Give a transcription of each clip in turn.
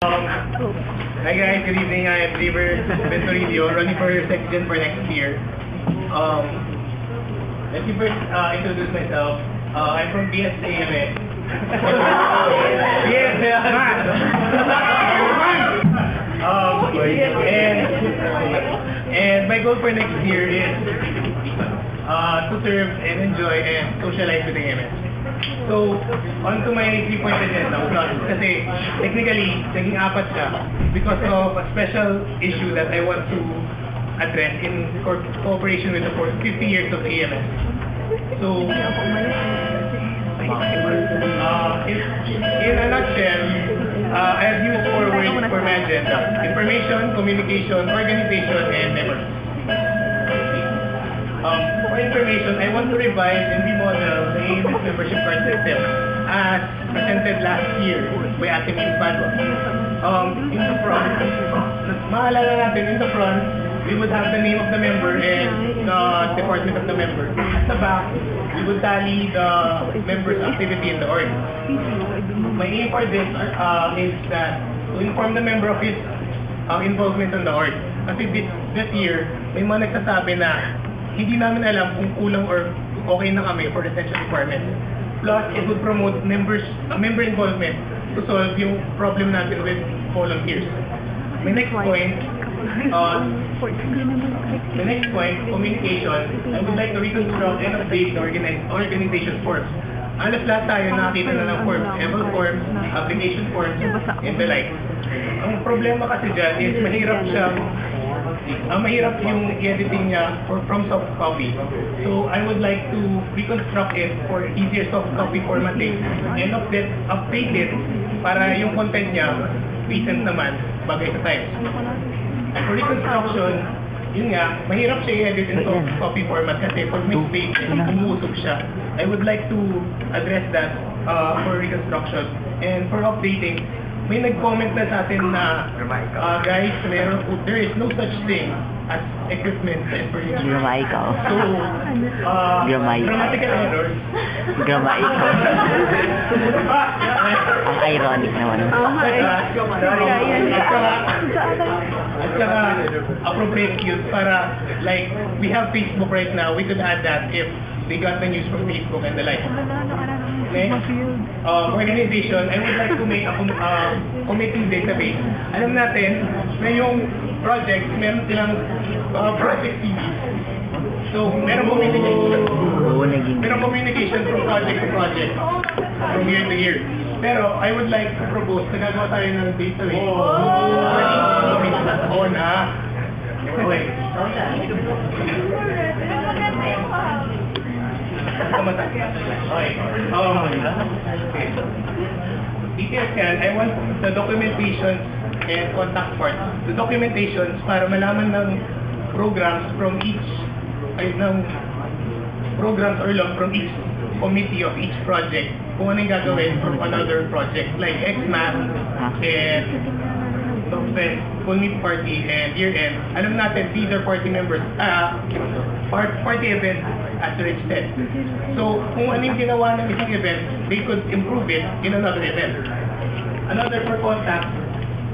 Hi guys, good evening. I am River Venturillo, running for section for next year. Let me first introduce myself. I'm from BSAMS. And my goal for next year is to serve and enjoy and socialize with the AMS. So, on to my 3-point agenda. Kasi, technically, naging apat siya because of a special issue that I want to address in cooperation with the 50 years of AMS. So, in a nutshell, I have used 4 words for my agenda: information, communication, organization, and memory. For information, I want to revise and remodel the AMS membership card system as presented last year by Ate Min Padua. In the front, maalala natin, in the front, we would have the name of the member and the department of the member. At the back, we would tally the member's activity in the org. My aim for this is that to inform the member of his involvement in the org. Kasi this year, may mga nagsasabi na hindi namin alam kung kulang or okay na kami for retention requirements. Plus, it would promote member involvement to solve yung problem natin with volunteers. My next point, communication. I would like to reconstruct and update the organization forms. Alas lahat tayo nakakita na ng forms, eval forms, application forms, and the like. Ang problema kasi dyan is mahirap yung editing niya from soft copy. So I would like to reconstruct it for easier soft copy formatting and update it para yung content niya recent naman, bagay sa times. For reconstruction, yun nga, mahirap siya i-edit in soft copy format kasi pag may space, umuusog siya. I would like to address that for reconstruction. And for updating, may nag-comment na sa atin na, guys, there is no such thing as equipment and furniture. Grammatical. So, grammatical errors. Grammatical. Ang ironic naman. At saka, appropriate use para, like, we have Facebook right now, we could add that if they got the news from Facebook and the like. Next, organization, I would like to make a committee database. Alam natin na yung project, meron silang project TV. So, merong communication from project to project, from year to year. Pero, I would like to propose na gagawa tayo ng database. Oo na. Okay. Details yan, I want the documentation and contact part. The documentations para malaman ng programs from each, programs or log from each committee of each project kung ano yung gagawin for another project like XMAT and Fest, full meet party, and year-end. Alam natin, these are party members, party event as Rich said. So, kung ano yung ginawa ng isang event, they could improve it in another event. Another for contact,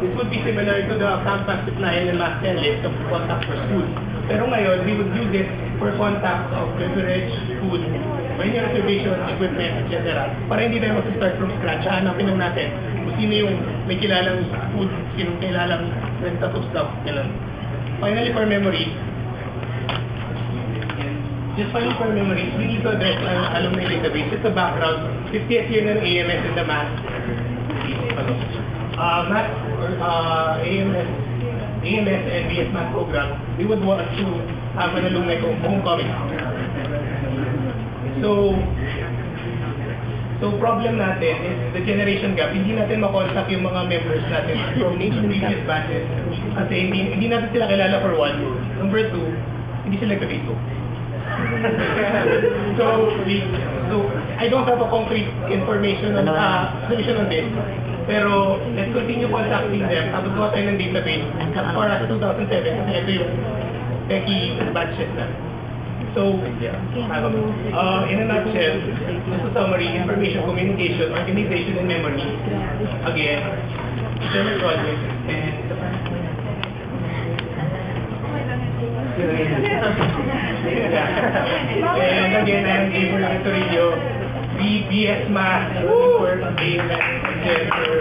this would be similar to the campus supplier and mass send list of contact for school. Pero ngayon, we would use it for contact of beverage, food, venue reservation, equipment, etc. Para hindi tayo mag-start from scratch. Hanapin lang natin kung sino yung may kilalang food, sino kilalang rentas of stuff. Finally, for memory, for memories, we need to address ang alumni database. It's a background. 50th year ng AMS in the math. AMS and BS math program, we would want to have an alumni homecoming. So problem natin is the generation gap. Hindi natin makontak yung mga members natin from previous batches. Kasi hindi natin sila kilala for one. Number two, hindi sila nag-Facebook. So I don't have a concrete information on solution on this. Pero let's continue contacting them. Tapos gawa tayo ng database as far as 2007 kasi ito yung techie batches na. So, in a nutshell, just a summary, information, communication, organization, and memory. Again, whichever project. And again, I'm able to read you BS Math for A-Math,